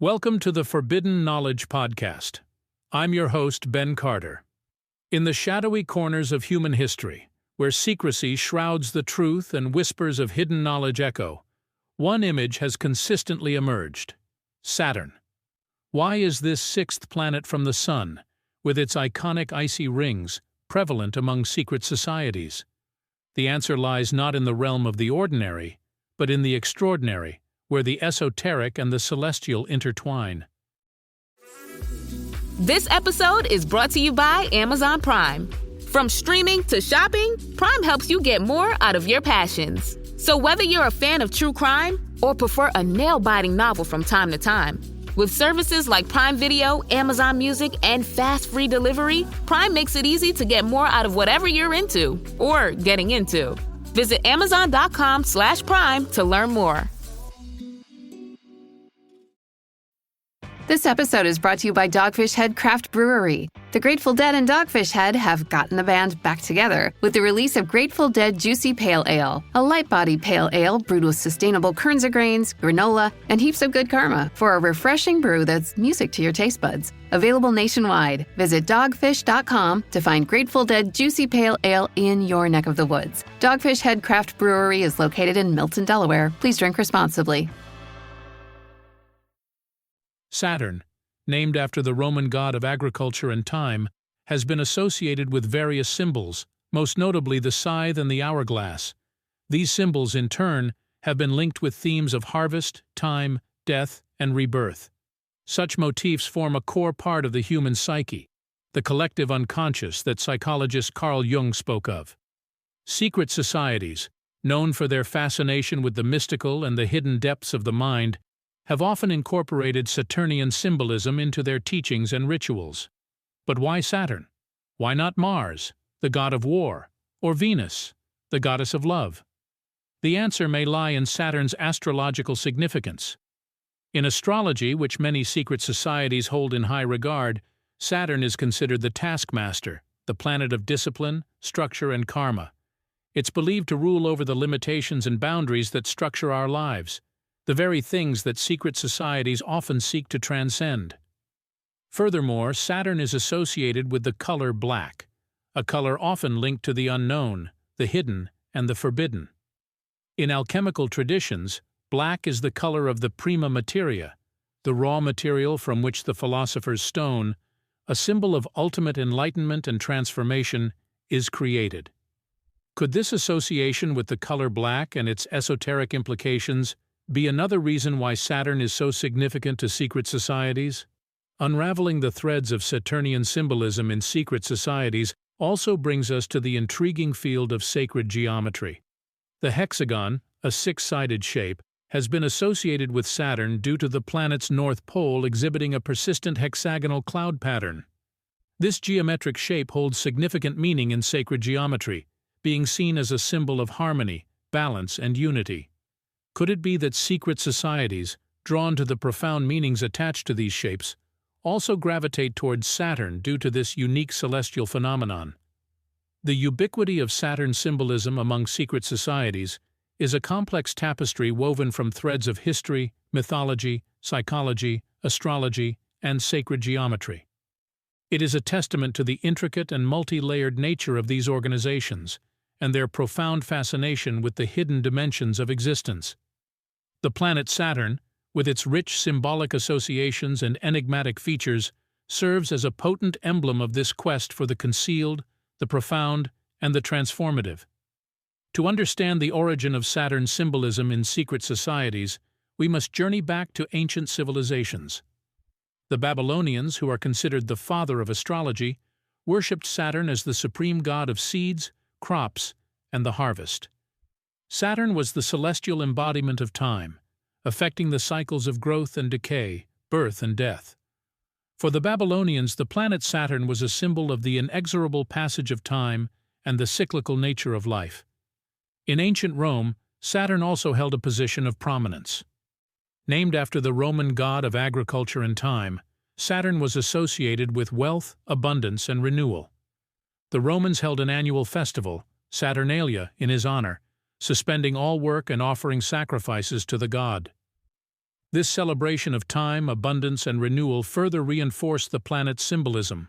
Welcome to the Forbidden Knowledge Podcast. I'm your host, Ben Carter. In the shadowy corners of human history, where secrecy shrouds the truth and whispers of hidden knowledge echo, one image has consistently emerged: Saturn. Why is this sixth planet from the Sun, with its iconic icy rings, prevalent among secret societies? The answer lies not in the realm of the ordinary, but in the extraordinary, where the esoteric and the celestial intertwine. This episode is brought to you by Amazon Prime. From streaming to shopping, Prime helps you get more out of your passions. So whether you're a fan of true crime or prefer a nail-biting novel from time to time, with services like Prime Video, Amazon Music, and fast free delivery, Prime makes it easy to get more out of whatever you're into or getting into. Visit Amazon.com/Prime to learn more. This episode is brought to you by Dogfish Head Craft Brewery. The Grateful Dead and Dogfish Head have gotten the band back together with the release of Grateful Dead Juicy Pale Ale, a light-bodied pale ale brewed with sustainable Kernza grains, granola, and heaps of good karma for a refreshing brew that's music to your taste buds. Available nationwide. Visit dogfish.com to find Grateful Dead Juicy Pale Ale in your neck of the woods. Dogfish Head Craft Brewery is located in Milton, Delaware. Please drink responsibly. Saturn, named after the Roman god of agriculture and time, has been associated with various symbols, most notably the scythe and the hourglass. These symbols, in turn, have been linked with themes of harvest, time, death, and rebirth. Such motifs form a core part of the human psyche, the collective unconscious that psychologist Carl Jung spoke of. Secret societies, known for their fascination with the mystical and the hidden depths of the mind, have often incorporated Saturnian symbolism into their teachings and rituals. But why Saturn? Why not Mars, the god of war, or Venus, the goddess of love? The answer may lie in Saturn's astrological significance. In astrology, which many secret societies hold in high regard, Saturn is considered the taskmaster, the planet of discipline, structure, and karma. It's believed to rule over the limitations and boundaries that structure our lives, the very things that secret societies often seek to transcend. Furthermore, Saturn is associated with the color black, a color often linked to the unknown, the hidden, and the forbidden. In alchemical traditions, black is the color of the prima materia, the raw material from which the philosopher's stone, a symbol of ultimate enlightenment and transformation, is created. Could this association with the color black and its esoteric implications be another reason why Saturn is so significant to secret societies? Unraveling the threads of Saturnian symbolism in secret societies also brings us to the intriguing field of sacred geometry. The hexagon, a six-sided shape, has been associated with Saturn due to the planet's north pole exhibiting a persistent hexagonal cloud pattern. This geometric shape holds significant meaning in sacred geometry, being seen as a symbol of harmony, balance, and unity. Could it be that secret societies, drawn to the profound meanings attached to these shapes, also gravitate towards Saturn due to this unique celestial phenomenon? The ubiquity of Saturn symbolism among secret societies is a complex tapestry woven from threads of history, mythology, psychology, astrology, and sacred geometry. It is a testament to the intricate and multi-layered nature of these organizations and their profound fascination with the hidden dimensions of existence. The planet Saturn, with its rich symbolic associations and enigmatic features, serves as a potent emblem of this quest for the concealed, the profound, and the transformative. To understand the origin of Saturn's symbolism in secret societies, we must journey back to ancient civilizations. The Babylonians, who are considered the father of astrology, worshipped Saturn as the supreme god of seeds, crops, and the harvest. Saturn was the celestial embodiment of time, affecting the cycles of growth and decay, birth and death. For the Babylonians, the planet Saturn was a symbol of the inexorable passage of time and the cyclical nature of life. In ancient Rome, Saturn also held a position of prominence. Named after the Roman god of agriculture and time, Saturn was associated with wealth, abundance, and renewal. The Romans held an annual festival, Saturnalia, in his honor, suspending all work and offering sacrifices to the god. This celebration of time, abundance, and renewal further reinforced the planet's symbolism.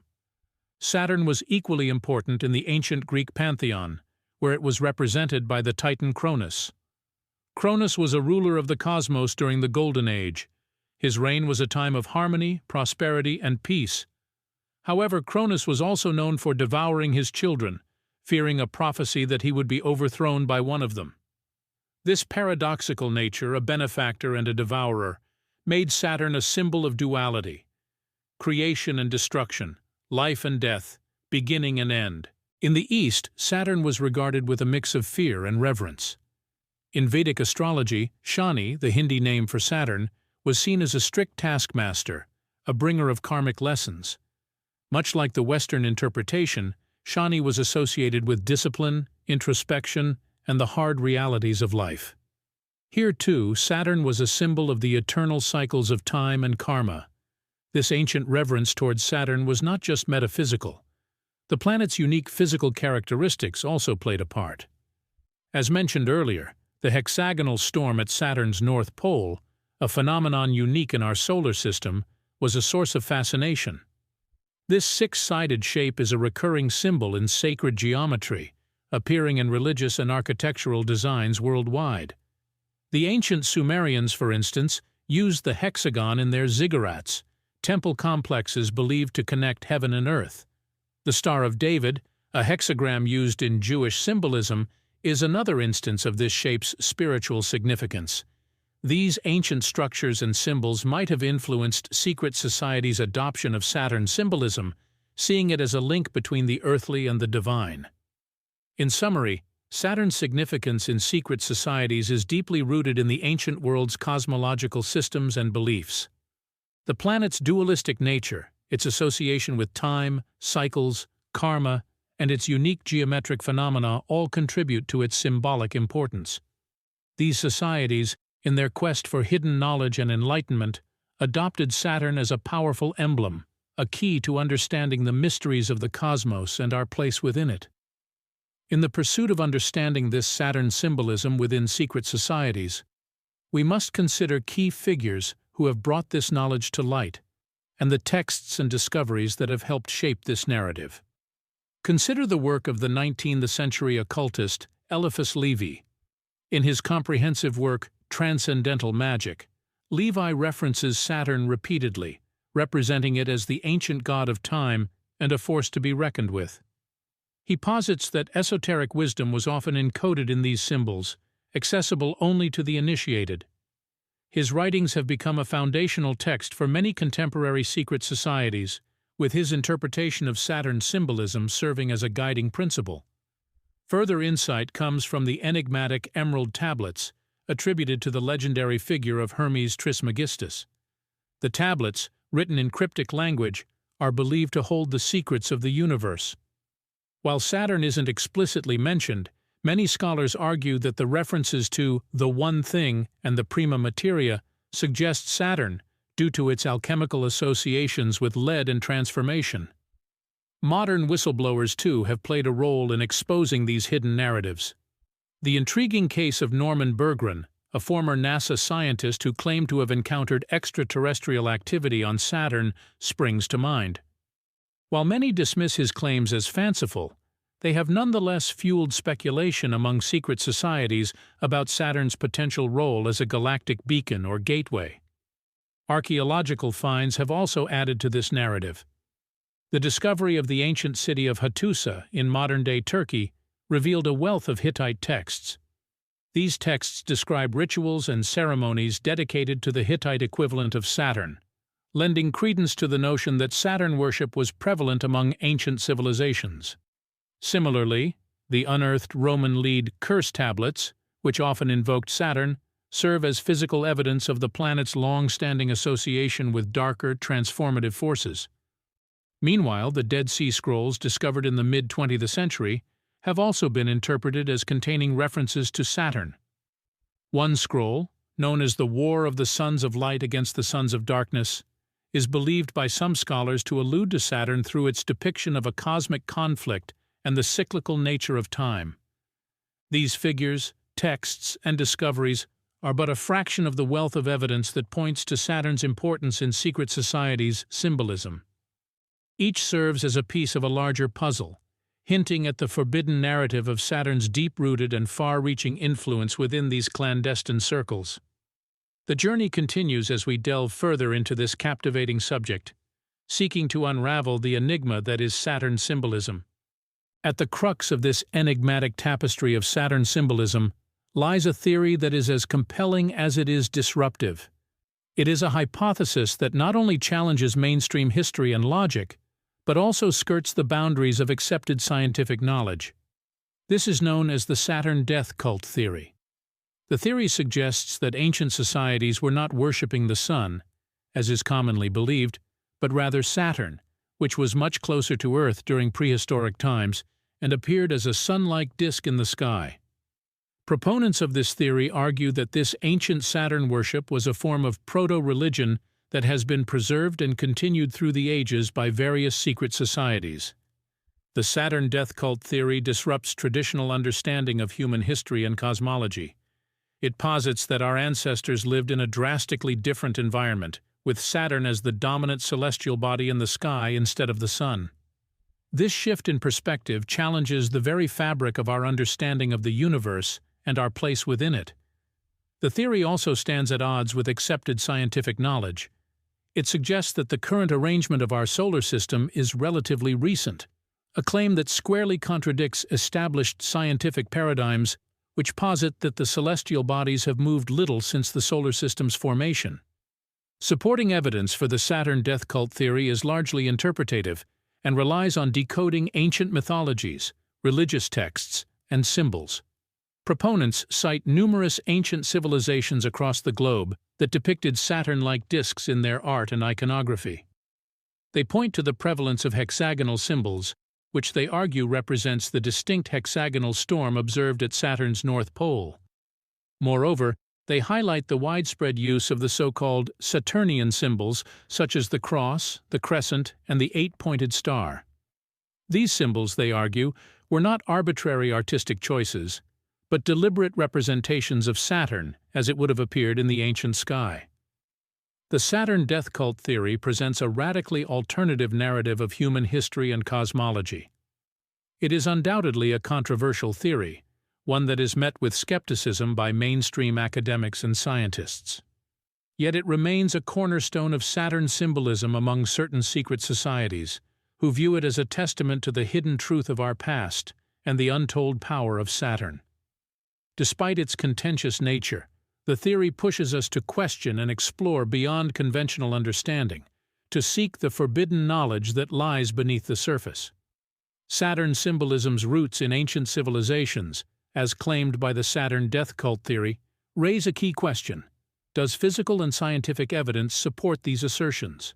Saturn was equally important in the ancient Greek pantheon, where it was represented by the Titan Cronus. Cronus was a ruler of the cosmos during the Golden Age. His reign was a time of harmony, prosperity, and peace. However, Cronus was also known for devouring his children, fearing a prophecy that he would be overthrown by one of them. This paradoxical nature, a benefactor and a devourer, made Saturn a symbol of duality: creation and destruction, life and death, beginning and end. In the East, Saturn was regarded with a mix of fear and reverence. In Vedic astrology, Shani, the Hindi name for Saturn, was seen as a strict taskmaster, a bringer of karmic lessons. Much like the Western interpretation, Shani was associated with discipline, introspection, and the hard realities of life. Here, too, Saturn was a symbol of the eternal cycles of time and karma. This ancient reverence towards Saturn was not just metaphysical. The planet's unique physical characteristics also played a part. As mentioned earlier, the hexagonal storm at Saturn's North Pole, a phenomenon unique in our solar system, was a source of fascination. This six-sided shape is a recurring symbol in sacred geometry, appearing in religious and architectural designs worldwide. The ancient Sumerians, for instance, used the hexagon in their ziggurats, temple complexes believed to connect heaven and earth. The Star of David, a hexagram used in Jewish symbolism, is another instance of this shape's spiritual significance. These ancient structures and symbols might have influenced secret societies' adoption of Saturn symbolism, seeing it as a link between the earthly and the divine. In summary, Saturn's significance in secret societies is deeply rooted in the ancient world's cosmological systems and beliefs. The planet's dualistic nature, its association with time, cycles, karma, and its unique geometric phenomena all contribute to its symbolic importance. These societies, in their quest for hidden knowledge and enlightenment, adopted Saturn as a powerful emblem, a key to understanding the mysteries of the cosmos and our place within it. In the pursuit of understanding this Saturn symbolism within secret societies, we must consider key figures who have brought this knowledge to light, and the texts and discoveries that have helped shape this narrative. Consider the work of the 19th century occultist Eliphas Levi. In his comprehensive work, Transcendental Magic, Levi references Saturn repeatedly, representing it as the ancient god of time and a force to be reckoned with. He posits that esoteric wisdom was often encoded in these symbols, accessible only to the initiated. His writings have become a foundational text for many contemporary secret societies, with his interpretation of Saturn's symbolism serving as a guiding principle. Further insight comes from the enigmatic emerald tablets, attributed to the legendary figure of Hermes Trismegistus. The tablets, written in cryptic language, are believed to hold the secrets of the universe. While Saturn isn't explicitly mentioned, many scholars argue that the references to the One Thing and the Prima Materia suggest Saturn due to its alchemical associations with lead and transformation. Modern whistleblowers, too, have played a role in exposing these hidden narratives. The intriguing case of Norman Berggren, a former NASA scientist who claimed to have encountered extraterrestrial activity on Saturn, springs to mind. While many dismiss his claims as fanciful, they have nonetheless fueled speculation among secret societies about Saturn's potential role as a galactic beacon or gateway. Archaeological finds have also added to this narrative. The discovery of the ancient city of Hattusa in modern-day Turkey revealed a wealth of Hittite texts. These texts describe rituals and ceremonies dedicated to the Hittite equivalent of Saturn, lending credence to the notion that Saturn worship was prevalent among ancient civilizations. Similarly, the unearthed Roman lead curse tablets, which often invoked Saturn, serve as physical evidence of the planet's long-standing association with darker, transformative forces. Meanwhile, the Dead Sea Scrolls discovered in the mid-20th century have also been interpreted as containing references to Saturn. One scroll, known as the War of the Sons of Light against the Sons of Darkness, is believed by some scholars to allude to Saturn through its depiction of a cosmic conflict and the cyclical nature of time. These figures, texts, and discoveries are but a fraction of the wealth of evidence that points to Saturn's importance in secret societies' symbolism. Each serves as a piece of a larger puzzle, hinting at the forbidden narrative of Saturn's deep-rooted and far-reaching influence within these clandestine circles. The journey continues as we delve further into this captivating subject, seeking to unravel the enigma that is Saturn symbolism. At the crux of this enigmatic tapestry of Saturn symbolism lies a theory that is as compelling as it is disruptive. It is a hypothesis that not only challenges mainstream history and logic, but also skirts the boundaries of accepted scientific knowledge. This is known as the Saturn death cult theory. The theory suggests that ancient societies were not worshipping the sun, as is commonly believed, but rather Saturn, which was much closer to Earth during prehistoric times and appeared as a sun-like disk in the sky. Proponents of this theory argue that this ancient Saturn worship was a form of proto-religion that has been preserved and continued through the ages by various secret societies. The Saturn death cult theory disrupts traditional understanding of human history and cosmology. It posits that our ancestors lived in a drastically different environment, with Saturn as the dominant celestial body in the sky instead of the sun. This shift in perspective challenges the very fabric of our understanding of the universe and our place within it. The theory also stands at odds with accepted scientific knowledge. It suggests that the current arrangement of our solar system is relatively recent, a claim that squarely contradicts established scientific paradigms which posit that the celestial bodies have moved little since the solar system's formation. Supporting evidence for the Saturn death cult theory is largely interpretative and relies on decoding ancient mythologies, religious texts, and symbols. Proponents cite numerous ancient civilizations across the globe that depicted Saturn-like disks in their art and iconography. They point to the prevalence of hexagonal symbols, which they argue represents the distinct hexagonal storm observed at Saturn's North Pole. Moreover, they highlight the widespread use of the so-called Saturnian symbols such as the cross, the crescent, and the eight-pointed star. These symbols, they argue, were not arbitrary artistic choices, but deliberate representations of Saturn as it would have appeared in the ancient sky. The Saturn death cult theory presents a radically alternative narrative of human history and cosmology. It is undoubtedly a controversial theory, one that is met with skepticism by mainstream academics and scientists. Yet it remains a cornerstone of Saturn symbolism among certain secret societies, who view it as a testament to the hidden truth of our past and the untold power of Saturn. Despite its contentious nature, the theory pushes us to question and explore beyond conventional understanding, to seek the forbidden knowledge that lies beneath the surface. Saturn symbolism's roots in ancient civilizations, as claimed by the Saturn death cult theory, raise a key question: does physical and scientific evidence support these assertions?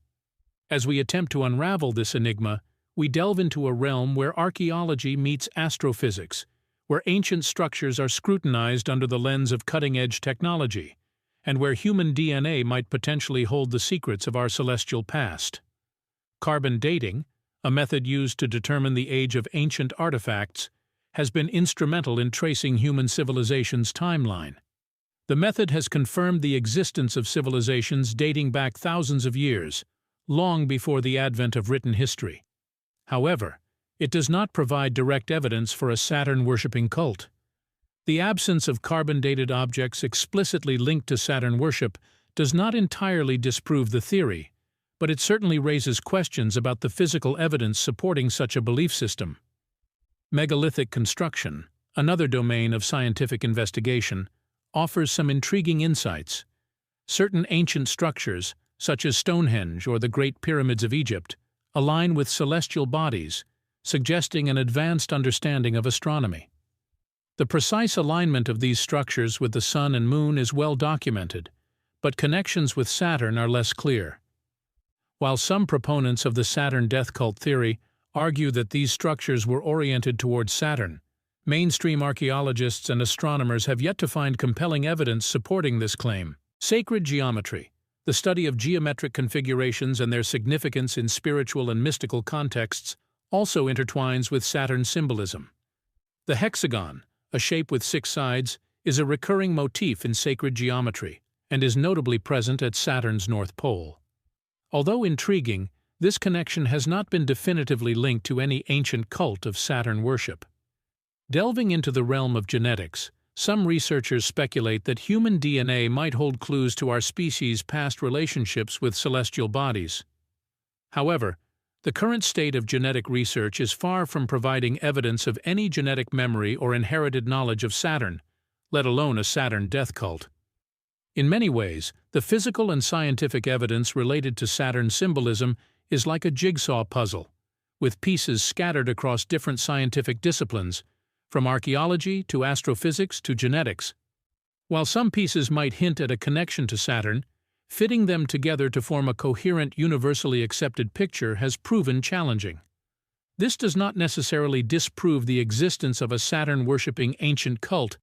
As we attempt to unravel this enigma, we delve into a realm where archaeology meets astrophysics, where ancient structures are scrutinized under the lens of cutting-edge technology, and where human DNA might potentially hold the secrets of our celestial past. Carbon dating, a method used to determine the age of ancient artifacts, has been instrumental in tracing human civilization's timeline. The method has confirmed the existence of civilizations dating back thousands of years, long before the advent of written history. However, it does not provide direct evidence for a Saturn-worshipping cult. The absence of carbon-dated objects explicitly linked to Saturn worship does not entirely disprove the theory, but it certainly raises questions about the physical evidence supporting such a belief system. Megalithic construction, another domain of scientific investigation, offers some intriguing insights. Certain ancient structures, such as Stonehenge or the Great Pyramids of Egypt, align with celestial bodies, suggesting an advanced understanding of astronomy. The precise alignment of these structures with the Sun and Moon is well documented, but connections with Saturn are less clear. While some proponents of the Saturn death cult theory argue that these structures were oriented towards Saturn, mainstream archaeologists and astronomers have yet to find compelling evidence supporting this claim. Sacred geometry, the study of geometric configurations and their significance in spiritual and mystical contexts, also intertwines with Saturn symbolism. The hexagon, a shape with 6 sides, is a recurring motif in sacred geometry and is notably present at Saturn's North Pole. Although intriguing, this connection has not been definitively linked to any ancient cult of Saturn worship. Delving into the realm of genetics, some researchers speculate that human DNA might hold clues to our species' past relationships with celestial bodies. However, the current state of genetic research is far from providing evidence of any genetic memory or inherited knowledge of Saturn, let alone a Saturn death cult. In many ways, the physical and scientific evidence related to Saturn symbolism is like a jigsaw puzzle, with pieces scattered across different scientific disciplines, from archaeology to astrophysics to genetics. While some pieces might hint at a connection to Saturn, fitting them together to form a coherent, universally accepted picture has proven challenging. This does not necessarily disprove the existence of a Saturn-worshipping ancient cult,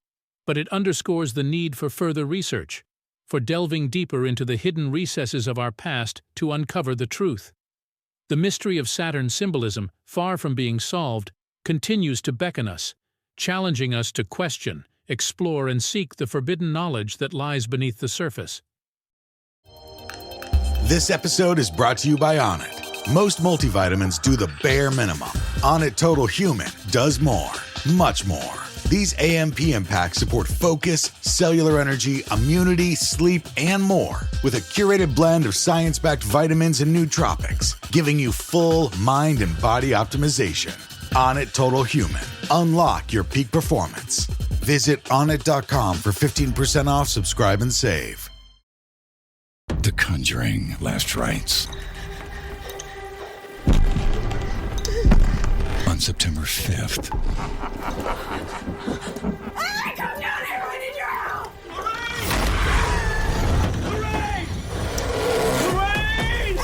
but it underscores the need for further research, for delving deeper into the hidden recesses of our past to uncover the truth. The mystery of Saturn symbolism, far from being solved, continues to beckon us, challenging us to question, explore, and seek the forbidden knowledge that lies beneath the surface. This episode is brought to you by Onnit. Most multivitamins do the bare minimum. Onnit Total Human does more, much more. These AM/PM packs support focus, cellular energy, immunity, sleep, and more, with a curated blend of science-backed vitamins and nootropics, giving you full mind and body optimization. Onnit Total Human. Unlock your peak performance. Visit onnit.com for 15% off, subscribe, and save. The Conjuring Last Rites. On September 5th. I come down here, I need your help! Hooray! Hooray!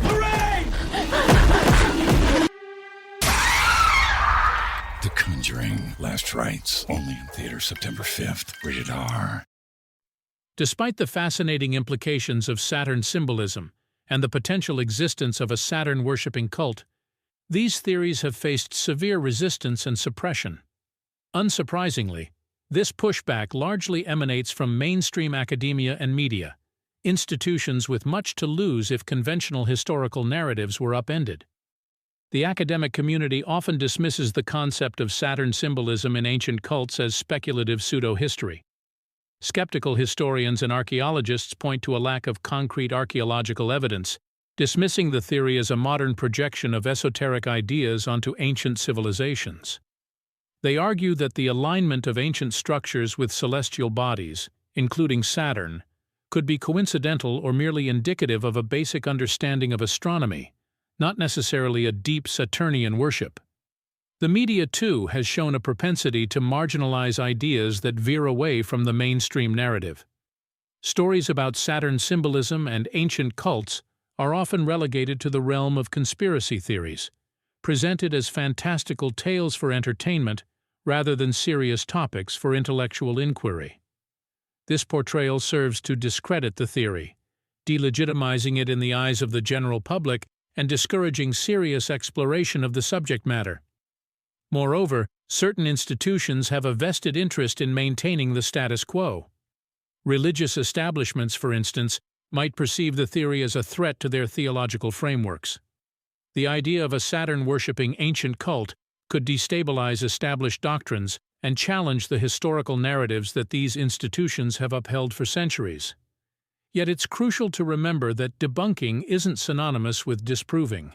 Hooray! The Conjuring Last Rites. Only in theaters September 5th. Rated R. Despite the fascinating implications of Saturn symbolism and the potential existence of a Saturn-worshipping cult, these theories have faced severe resistance and suppression. Unsurprisingly, this pushback largely emanates from mainstream academia and media, institutions with much to lose if conventional historical narratives were upended. The academic community often dismisses the concept of Saturn symbolism in ancient cults as speculative pseudo-history. Skeptical historians and archaeologists point to a lack of concrete archaeological evidence, dismissing the theory as a modern projection of esoteric ideas onto ancient civilizations. They argue that the alignment of ancient structures with celestial bodies, including Saturn, could be coincidental or merely indicative of a basic understanding of astronomy, not necessarily a deep Saturnian worship. The media, too, has shown a propensity to marginalize ideas that veer away from the mainstream narrative. Stories about Saturn symbolism and ancient cults are often relegated to the realm of conspiracy theories, presented as fantastical tales for entertainment rather than serious topics for intellectual inquiry. This portrayal serves to discredit the theory, delegitimizing it in the eyes of the general public and discouraging serious exploration of the subject matter. Moreover, certain institutions have a vested interest in maintaining the status quo. Religious establishments, for instance, might perceive the theory as a threat to their theological frameworks. The idea of a Saturn-worshipping ancient cult could destabilize established doctrines and challenge the historical narratives that these institutions have upheld for centuries. Yet it's crucial to remember that debunking isn't synonymous with disproving.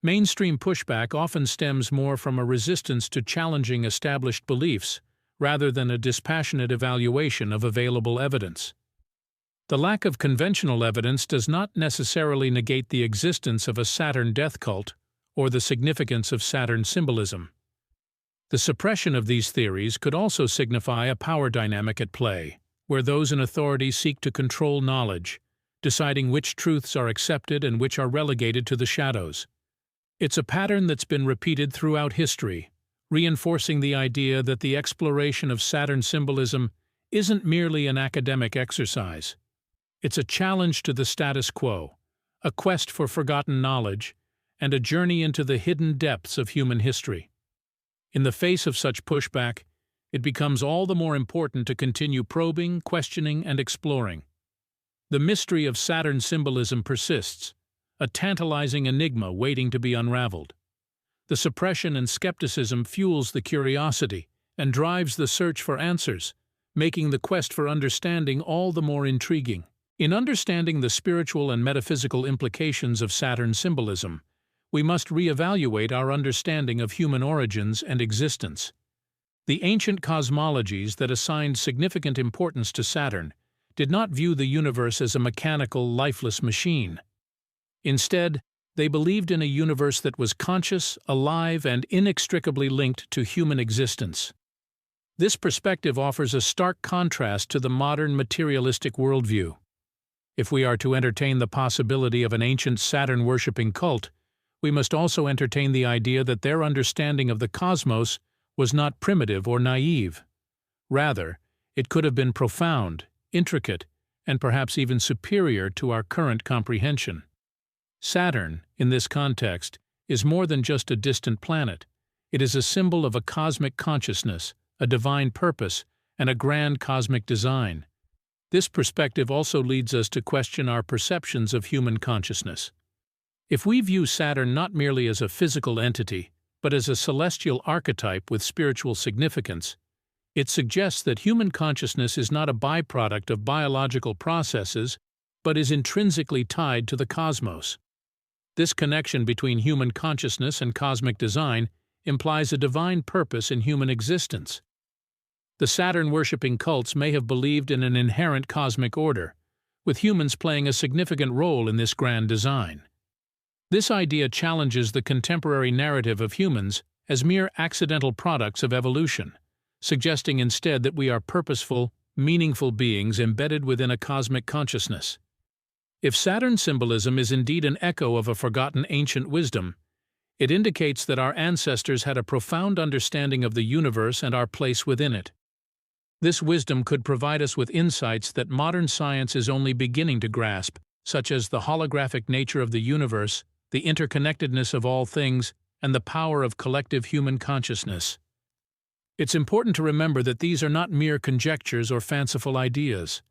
Mainstream pushback often stems more from a resistance to challenging established beliefs, rather than a dispassionate evaluation of available evidence. The lack of conventional evidence does not necessarily negate the existence of a Saturn death cult or the significance of Saturn symbolism. The suppression of these theories could also signify a power dynamic at play, where those in authority seek to control knowledge, deciding which truths are accepted and which are relegated to the shadows. It's a pattern that's been repeated throughout history, reinforcing the idea that the exploration of Saturn symbolism isn't merely an academic exercise. It's a challenge to the status quo, a quest for forgotten knowledge, and a journey into the hidden depths of human history. In the face of such pushback, it becomes all the more important to continue probing, questioning, and exploring. The mystery of Saturn symbolism persists, a tantalizing enigma waiting to be unraveled. The suppression and skepticism fuels the curiosity and drives the search for answers, making the quest for understanding all the more intriguing. In understanding the spiritual and metaphysical implications of Saturn symbolism, we must reevaluate our understanding of human origins and existence. The ancient cosmologies that assigned significant importance to Saturn did not view the universe as a mechanical, lifeless machine. Instead, they believed in a universe that was conscious, alive, and inextricably linked to human existence. This perspective offers a stark contrast to the modern materialistic worldview. If we are to entertain the possibility of an ancient Saturn-worshipping cult, we must also entertain the idea that their understanding of the cosmos was not primitive or naive. Rather, it could have been profound, intricate, and perhaps even superior to our current comprehension. Saturn, in this context, is more than just a distant planet. It is a symbol of a cosmic consciousness, a divine purpose, and a grand cosmic design. This perspective also leads us to question our perceptions of human consciousness. If we view Saturn not merely as a physical entity, but as a celestial archetype with spiritual significance, it suggests that human consciousness is not a byproduct of biological processes, but is intrinsically tied to the cosmos. This connection between human consciousness and cosmic design implies a divine purpose in human existence. The Saturn-worshipping cults may have believed in an inherent cosmic order, with humans playing a significant role in this grand design. This idea challenges the contemporary narrative of humans as mere accidental products of evolution, suggesting instead that we are purposeful, meaningful beings embedded within a cosmic consciousness. If Saturn symbolism is indeed an echo of a forgotten ancient wisdom, it indicates that our ancestors had a profound understanding of the universe and our place within it. This wisdom could provide us with insights that modern science is only beginning to grasp, such as the holographic nature of the universe, the interconnectedness of all things, and the power of collective human consciousness. It's important to remember that these are not mere conjectures or fanciful ideas.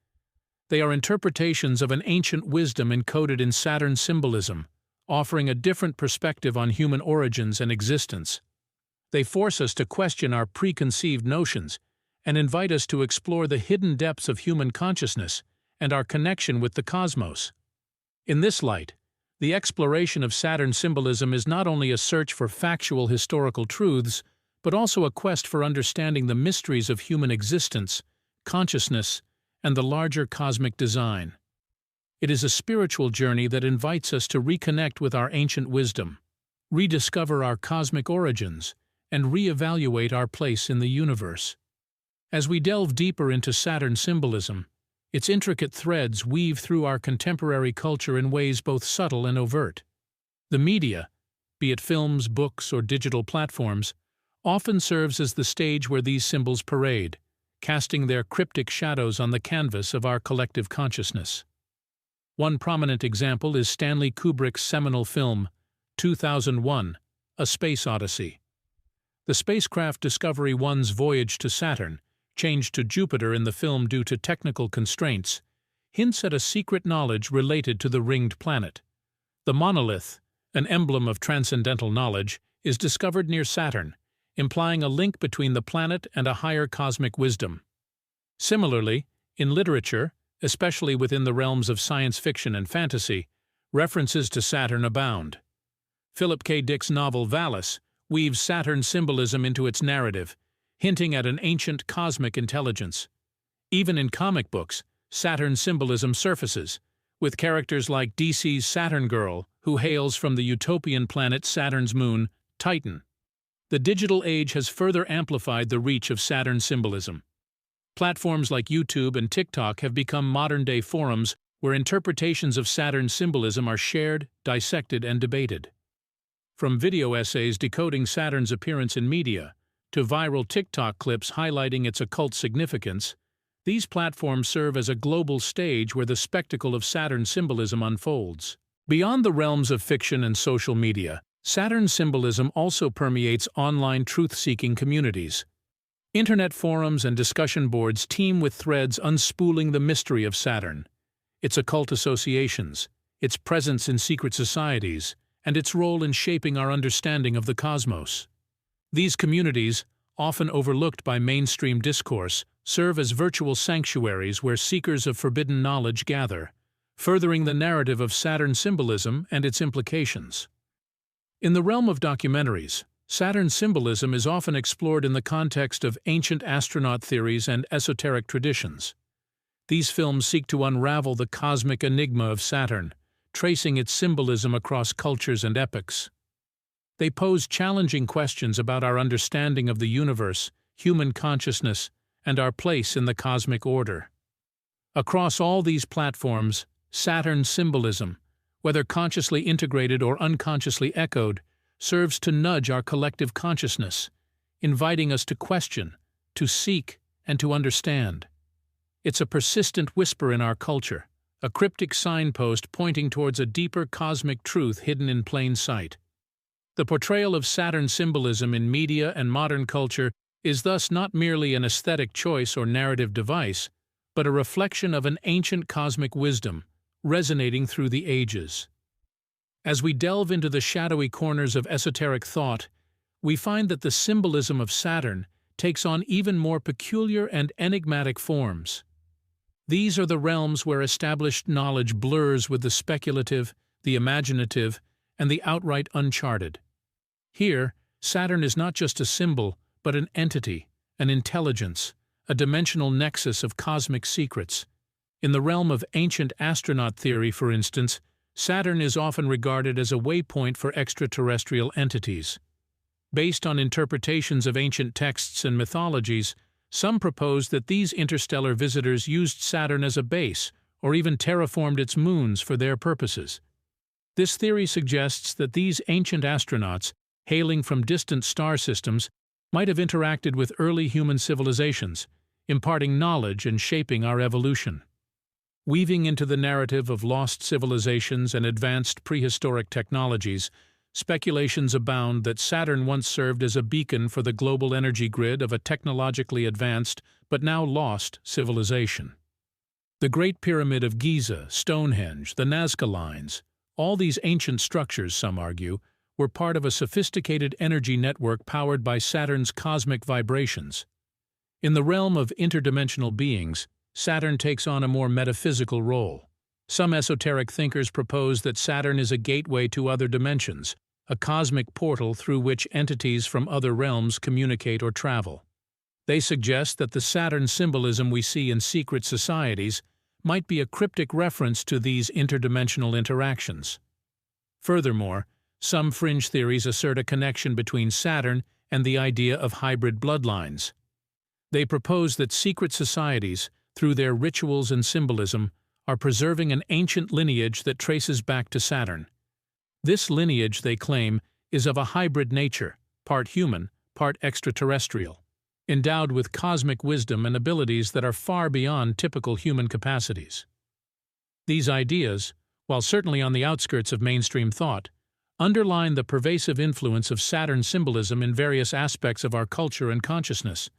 They are interpretations of an ancient wisdom encoded in Saturn symbolism, offering a different perspective on human origins and existence. They force us to question our preconceived notions and invite us to explore the hidden depths of human consciousness and our connection with the cosmos. In this light, the exploration of Saturn symbolism is not only a search for factual historical truths, but also a quest for understanding the mysteries of human existence, consciousness, and the larger cosmic design. It is a spiritual journey that invites us to reconnect with our ancient wisdom, rediscover our cosmic origins, and reevaluate our place in the universe. As we delve deeper into Saturn symbolism, its intricate threads weave through our contemporary culture in ways both subtle and overt. The media, be it films, books, or digital platforms, often serves as the stage where these symbols parade, casting their cryptic shadows on the canvas of our collective consciousness. One prominent example is Stanley Kubrick's seminal film, 2001: A Space Odyssey. The spacecraft Discovery 1's voyage to Saturn, changed to Jupiter in the film due to technical constraints, hints at a secret knowledge related to the ringed planet. The monolith, an emblem of transcendental knowledge, is discovered near Saturn, implying a link between the planet and a higher cosmic wisdom. Similarly, in literature, especially within the realms of science fiction and fantasy, references to Saturn abound. Philip K. Dick's novel Valis weaves Saturn symbolism into its narrative, hinting at an ancient cosmic intelligence. Even in comic books, Saturn symbolism surfaces, with characters like DC's Saturn Girl, who hails from the utopian planet Saturn's moon, Titan. The digital age has further amplified the reach of Saturn symbolism. Platforms like YouTube and TikTok have become modern-day forums where interpretations of Saturn symbolism are shared, dissected, and debated. From video essays decoding Saturn's appearance in media, to viral TikTok clips highlighting its occult significance, these platforms serve as a global stage where the spectacle of Saturn symbolism unfolds. Beyond the realms of fiction and social media, Saturn symbolism also permeates online truth-seeking communities. Internet forums and discussion boards teem with threads unspooling the mystery of Saturn, its occult associations, its presence in secret societies, and its role in shaping our understanding of the cosmos. These communities, often overlooked by mainstream discourse, serve as virtual sanctuaries where seekers of forbidden knowledge gather, furthering the narrative of Saturn symbolism and its implications. In the realm of documentaries, Saturn symbolism is often explored in the context of ancient astronaut theories and esoteric traditions. These films seek to unravel the cosmic enigma of Saturn, tracing its symbolism across cultures and epochs. They pose challenging questions about our understanding of the universe, human consciousness, and our place in the cosmic order. Across all these platforms, Saturn symbolism, whether consciously integrated or unconsciously echoed, serves to nudge our collective consciousness, inviting us to question, to seek, and to understand. It's a persistent whisper in our culture, a cryptic signpost pointing towards a deeper cosmic truth hidden in plain sight. The portrayal of Saturn symbolism in media and modern culture is thus not merely an aesthetic choice or narrative device, but a reflection of an ancient cosmic wisdom, resonating through the ages. As we delve into the shadowy corners of esoteric thought, we find that the symbolism of Saturn takes on even more peculiar and enigmatic forms. These are the realms where established knowledge blurs with the speculative, the imaginative, and the outright uncharted. Here, Saturn is not just a symbol, but an entity, an intelligence, a dimensional nexus of cosmic secrets. In the realm of ancient astronaut theory, for instance, Saturn is often regarded as a waypoint for extraterrestrial entities. Based on interpretations of ancient texts and mythologies, some propose that these interstellar visitors used Saturn as a base, or even terraformed its moons for their purposes. This theory suggests that these ancient astronauts, hailing from distant star systems, might have interacted with early human civilizations, imparting knowledge and shaping our evolution. Weaving into the narrative of lost civilizations and advanced prehistoric technologies, speculations abound that Saturn once served as a beacon for the global energy grid of a technologically advanced but now lost civilization. The Great Pyramid of Giza, Stonehenge, the Nazca Lines, all these ancient structures, some argue, were part of a sophisticated energy network powered by Saturn's cosmic vibrations. In the realm of interdimensional beings, Saturn takes on a more metaphysical role. Some esoteric thinkers propose that Saturn is a gateway to other dimensions, a cosmic portal through which entities from other realms communicate or travel. They suggest that the Saturn symbolism we see in secret societies might be a cryptic reference to these interdimensional interactions. Furthermore, some fringe theories assert a connection between Saturn and the idea of hybrid bloodlines. They propose that secret societies, through their rituals and symbolism, are preserving an ancient lineage that traces back to Saturn. This lineage, they claim, is of a hybrid nature, part human, part extraterrestrial, endowed with cosmic wisdom and abilities that are far beyond typical human capacities. These ideas, while certainly on the outskirts of mainstream thought, underline the pervasive influence of Saturn symbolism in various aspects of our culture and consciousness.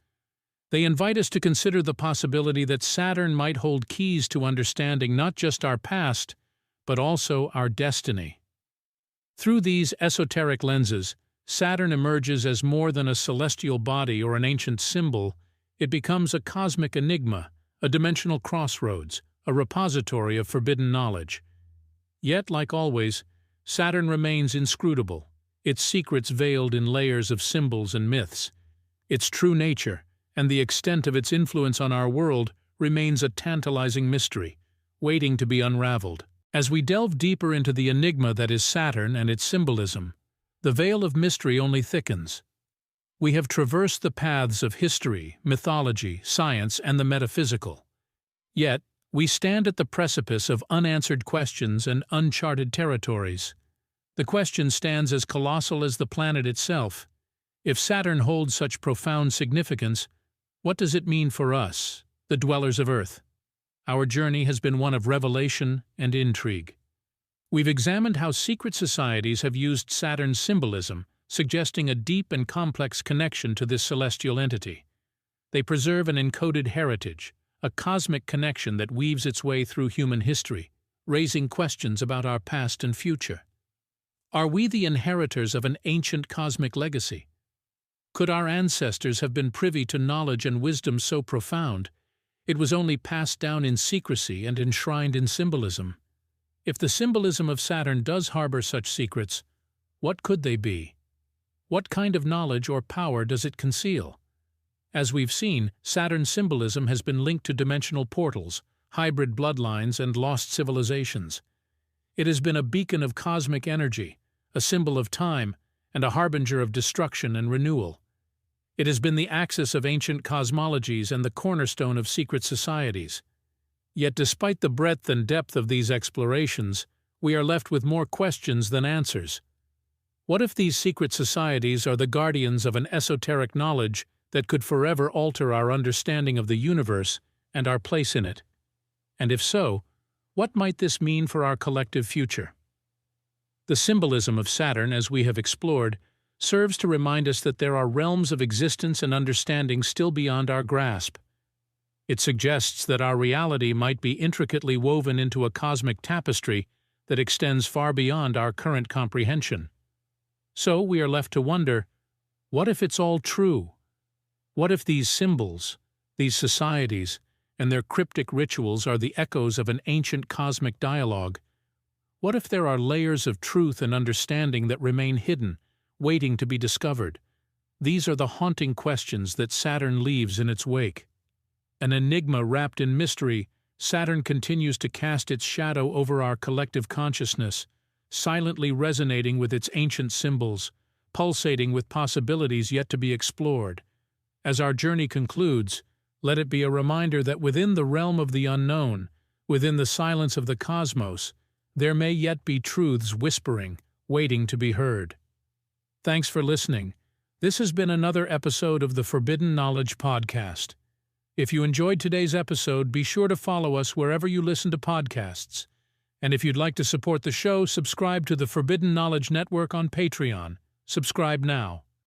They invite us to consider the possibility that Saturn might hold keys to understanding not just our past, but also our destiny. Through these esoteric lenses, Saturn emerges as more than a celestial body or an ancient symbol. It becomes a cosmic enigma, a dimensional crossroads, a repository of forbidden knowledge. Yet, like always, Saturn remains inscrutable, its secrets veiled in layers of symbols and myths. Its true nature, and the extent of its influence on our world, remains a tantalizing mystery, waiting to be unraveled. As we delve deeper into the enigma that is Saturn and its symbolism, the veil of mystery only thickens. We have traversed the paths of history, mythology, science, and the metaphysical. Yet, we stand at the precipice of unanswered questions and uncharted territories. The question stands as colossal as the planet itself. If Saturn holds such profound significance, what does it mean for us, the dwellers of Earth? Our journey has been one of revelation and intrigue. We've examined how secret societies have used Saturn's symbolism, suggesting a deep and complex connection to this celestial entity. They preserve an encoded heritage, a cosmic connection that weaves its way through human history, raising questions about our past and future. Are we the inheritors of an ancient cosmic legacy? Could our ancestors have been privy to knowledge and wisdom so profound, it was only passed down in secrecy and enshrined in symbolism? If the symbolism of Saturn does harbor such secrets, what could they be? What kind of knowledge or power does it conceal? As we've seen, Saturn's symbolism has been linked to dimensional portals, hybrid bloodlines, and lost civilizations. It has been a beacon of cosmic energy, a symbol of time, and a harbinger of destruction and renewal. It has been the axis of ancient cosmologies and the cornerstone of secret societies. Yet despite the breadth and depth of these explorations, we are left with more questions than answers. What if these secret societies are the guardians of an esoteric knowledge that could forever alter our understanding of the universe and our place in it? And if so, what might this mean for our collective future? The symbolism of Saturn, as we have explored, serves to remind us that there are realms of existence and understanding still beyond our grasp. It suggests that our reality might be intricately woven into a cosmic tapestry that extends far beyond our current comprehension. So we are left to wonder, what if it's all true? What if these symbols, these societies, and their cryptic rituals are the echoes of an ancient cosmic dialogue? What if there are layers of truth and understanding that remain hidden, waiting to be discovered? These are the haunting questions that Saturn leaves in its wake. An enigma wrapped in mystery, Saturn continues to cast its shadow over our collective consciousness, silently resonating with its ancient symbols, pulsating with possibilities yet to be explored. As our journey concludes, let it be a reminder that within the realm of the unknown, within the silence of the cosmos, there may yet be truths whispering, waiting to be heard. Thanks for listening. This has been another episode of the Forbidden Knowledge Podcast. If you enjoyed today's episode, be sure to follow us wherever you listen to podcasts. And if you'd like to support the show, subscribe to the Forbidden Knowledge Network on Patreon. Subscribe now.